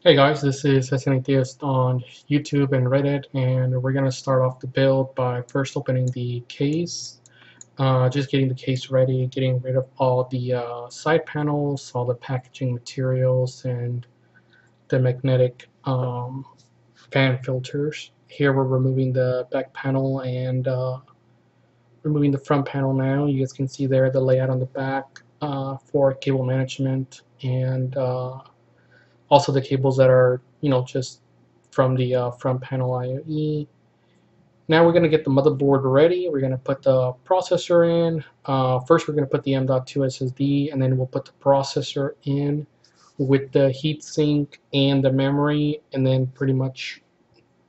Hey guys, this is Atheist on YouTube and Reddit, and we're gonna start off the build by first opening the case, just getting the case ready, getting rid of all the side panels, all the packaging materials, and the magnetic fan filters. Here we're removing the back panel and removing the front panel now. You guys can see there the layout on the back for cable management and also the cables that are, just from the front panel IOE. Now we're going to get the motherboard ready. We're going to put the processor in. First we're going to put the M.2 SSD, and then we'll put the processor in with the heatsink and the memory, and then pretty much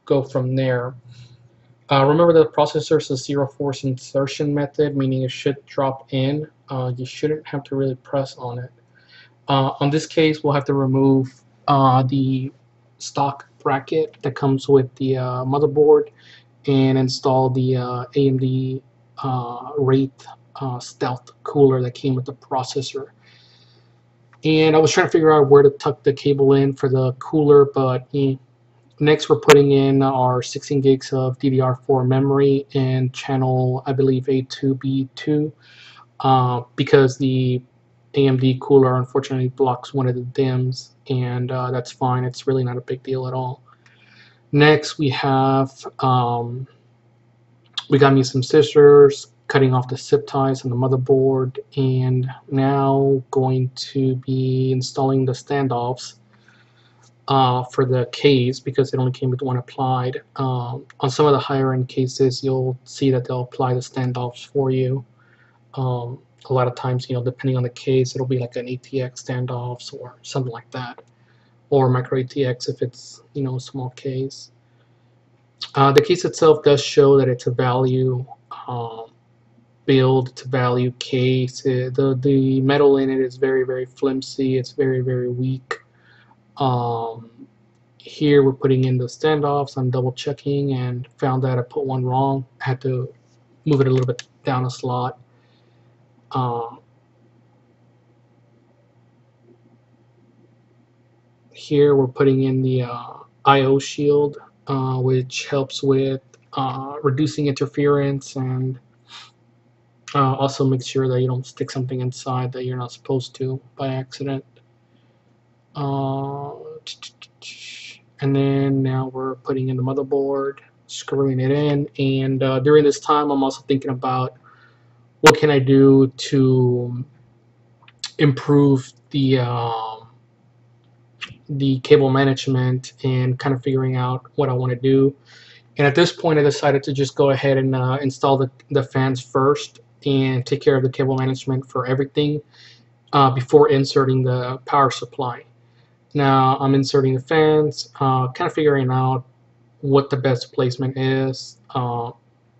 go from there. Remember the processor is a zero force insertion method, meaning it should drop in. You shouldn't have to really press on it. On this case, we'll have to remove the stock bracket that comes with the motherboard and install the AMD Wraith Stealth cooler that came with the processor. And I was trying to figure out where to tuck the cable in for the cooler, but next we're putting in our 16 gigs of DDR4 memory and channel, I believe, A2B2, because the AMD cooler unfortunately blocks one of the DIMMs, and that's fine. It's really not a big deal at all. Next we have we got me some scissors, cutting off the zip ties on the motherboard, and now going to be installing the standoffs for the case, because it only came with one applied. On some of the higher end cases, you'll see that they'll apply the standoffs for you. A lot of times, depending on the case, it'll be like an ATX standoffs or something like that, or micro ATX if it's a small case. The case itself does show that it's a value build, to value case. The metal in it is very, very flimsy. It's very, very weak. Here we're putting in the standoffs. I'm double checking and found that I put one wrong. I had to move it a little bit down a slot. Here we're putting in the I/O shield, which helps with reducing interference, and also makes sure that you don't stick something inside that you're not supposed to by accident. And then now we're putting in the motherboard, screwing it in, and during this time I'm also thinking about what can I do to improve the cable management, and kind of figuring out what I want to do. And at this point I decided to just go ahead and install the fans first and take care of the cable management for everything before inserting the power supply. Now I'm inserting the fans, kind of figuring out what the best placement is,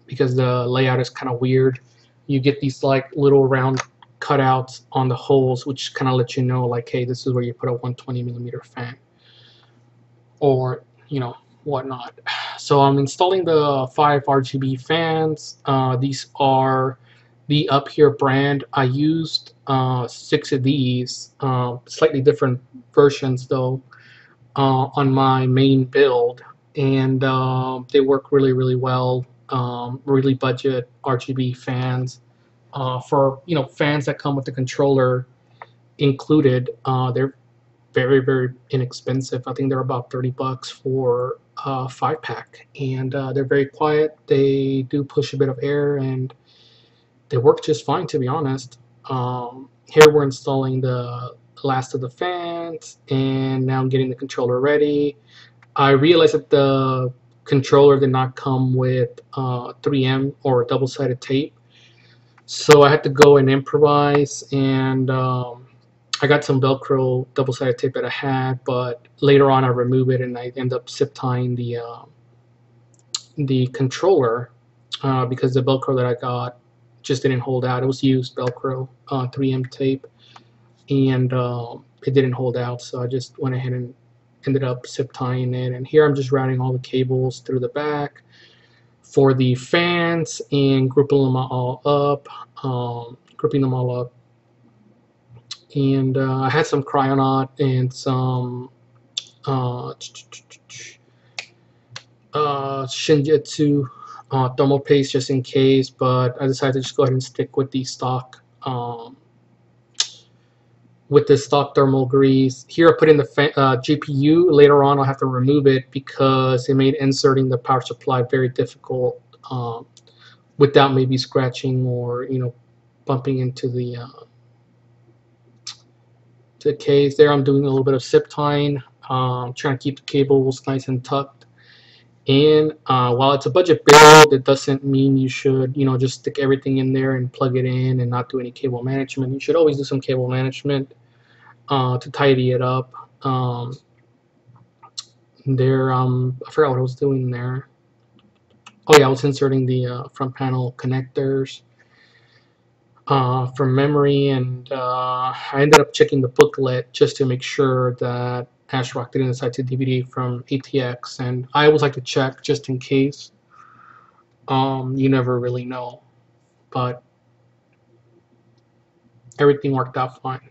because the layout is kind of weird. You get these like little round cutouts on the holes, which kind of let you know, like, hey, this is where you put a 120mm fan, or whatnot. So I'm installing the 5 RGB fans. These are the Up Here brand. I used 6 of these, slightly different versions though, on my main build, and they work really, really well. Really budget RGB fans. For fans that come with the controller included, they're very, very inexpensive. I think they're about $30 for a 5-pack, and they're very quiet. They do push a bit of air, and they work just fine, to be honest. Here we're installing the last of the fans, and now I'm getting the controller ready. I realized that the controller did not come with 3M or double-sided tape, so I had to go and improvise, and I got some Velcro double-sided tape that I had, but later on I remove it and I end up zip tying the controller, because the Velcro that I got just didn't hold out. It was used Velcro 3M tape, and it didn't hold out, so I just went ahead and ended up zip tying it. And here I'm just routing all the cables through the back for the fans and grouping them all up. And I had some Cryonaut and some Shinjitsu thermal paste just in case, but I decided to just go ahead and stick with the stock thermal grease. Here I put in the GPU. Later on I'll have to remove it because it made inserting the power supply very difficult without maybe scratching or bumping into the case. There I'm doing a little bit of zip tying, trying to keep the cables nice and tucked. And while it's a budget build, it doesn't mean you should just stick everything in there and plug it in and not do any cable management. You should always do some cable management to tidy it up. There, I forgot what I was doing there. Oh yeah, I was inserting the front panel connectors from memory, and I ended up checking the booklet just to make sure that Asrock didn't decide to deviate from ATX, and I always like to check just in case. You never really know, but everything worked out fine.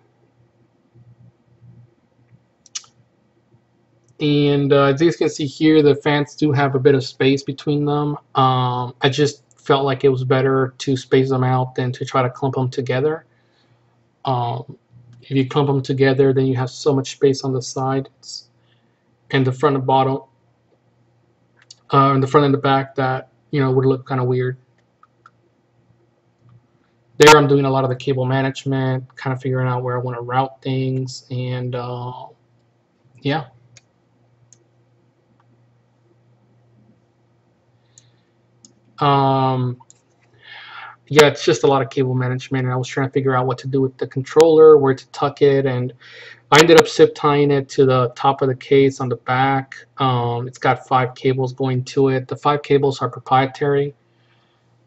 And as you can see here, the fans do have a bit of space between them. I just felt like it was better to space them out than to try to clump them together. If you clump them together, then you have so much space on the sides and the front and bottom, and the front and the back, that would look kind of weird. There I'm doing a lot of the cable management, kind of figuring out where I want to route things, and yeah. Yeah, it's just a lot of cable management, and I was trying to figure out what to do with the controller, where to tuck it, and I ended up zip tying it to the top of the case on the back. It's got 5 cables going to it. The 5 cables are proprietary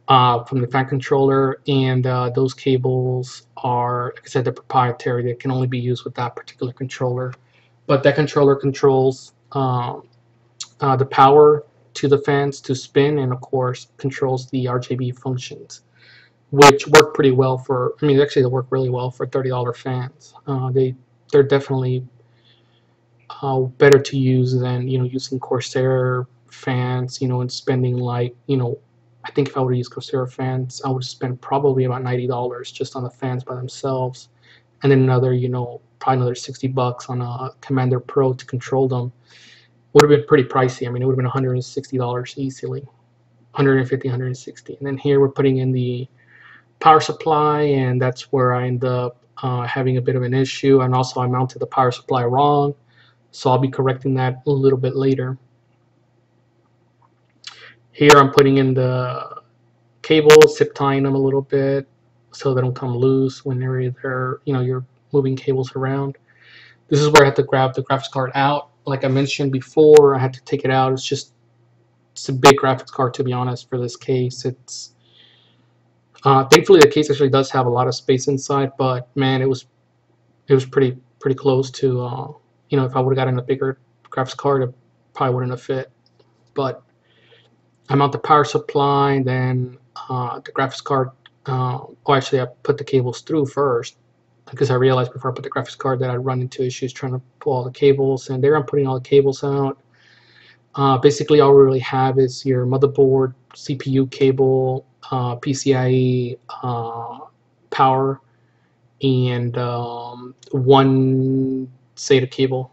from the fan controller, and those cables are, like I said, they're proprietary. They can only be used with that particular controller. But that controller controls the power to the fans to spin, and of course controls the RGB functions, which work pretty well for, actually they work really well for $30 fans. They're definitely better to use than using Corsair fans, and spending like, I think if I were to use Corsair fans, I would spend probably about $90 just on the fans by themselves, and then another, probably another $60 on a Commander Pro to control them. Would have been pretty pricey. It would have been $160 easily, 150, 160. And then here we're putting in the power supply, and that's where I end up having a bit of an issue. And also I mounted the power supply wrong, so I'll be correcting that a little bit later. Here I'm putting in the cables, zip tying them a little bit so they don't come loose whenever you're moving cables around. This is where I had to grab the graphics card out. Like I mentioned before, I had to take it out. It's a big graphics card, to be honest, for this case. It's thankfully the case actually does have a lot of space inside, but man, it was pretty close to if I would have gotten a bigger graphics card, it probably wouldn't have fit. But I mount the power supply, and then the graphics card. Actually, I put the cables through first, because I realized before I put the graphics card that I'd run into issues trying to pull all the cables, and there I'm putting all the cables out. Basically all we really have is your motherboard, CPU cable, PCIe power, and one SATA cable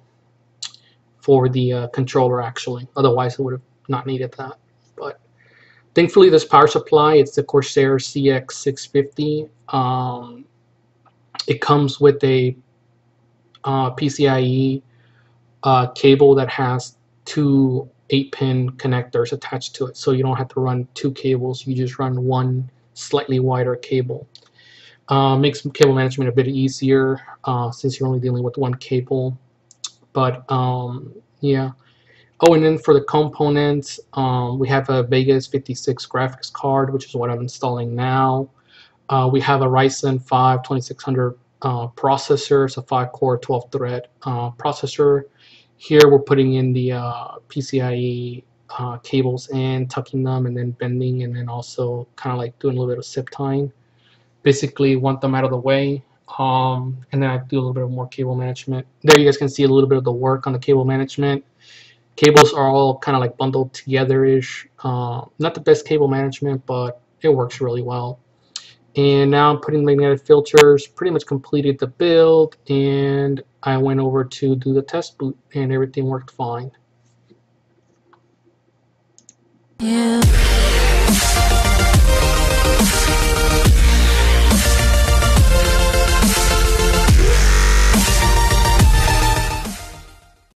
for the controller actually. Otherwise I would have not needed that. But thankfully this power supply, it's the Corsair CX650. It comes with a PCIe cable that has 2 8-pin connectors attached to it, so you don't have to run 2 cables, you just run one slightly wider cable. Makes cable management a bit easier since you're only dealing with 1 cable. But yeah. Oh, and then for the components, we have a Vega 56 graphics card, which is what I'm installing now. We have a Ryzen 5 2600 processor. It's a 5-core 12-thread processor. Here we're putting in the PCIe cables and tucking them, and then bending, and then also kind of like doing a little bit of zip tying. Basically want them out of the way. And then I do a little bit of more cable management. There you guys can see a little bit of the work on the cable management. Cables are all kind of like bundled together-ish. Not the best cable management, but it works really well. And now I'm putting magnetic filters, pretty much completed the build, and I went over to do the test boot, and everything worked fine. Yeah.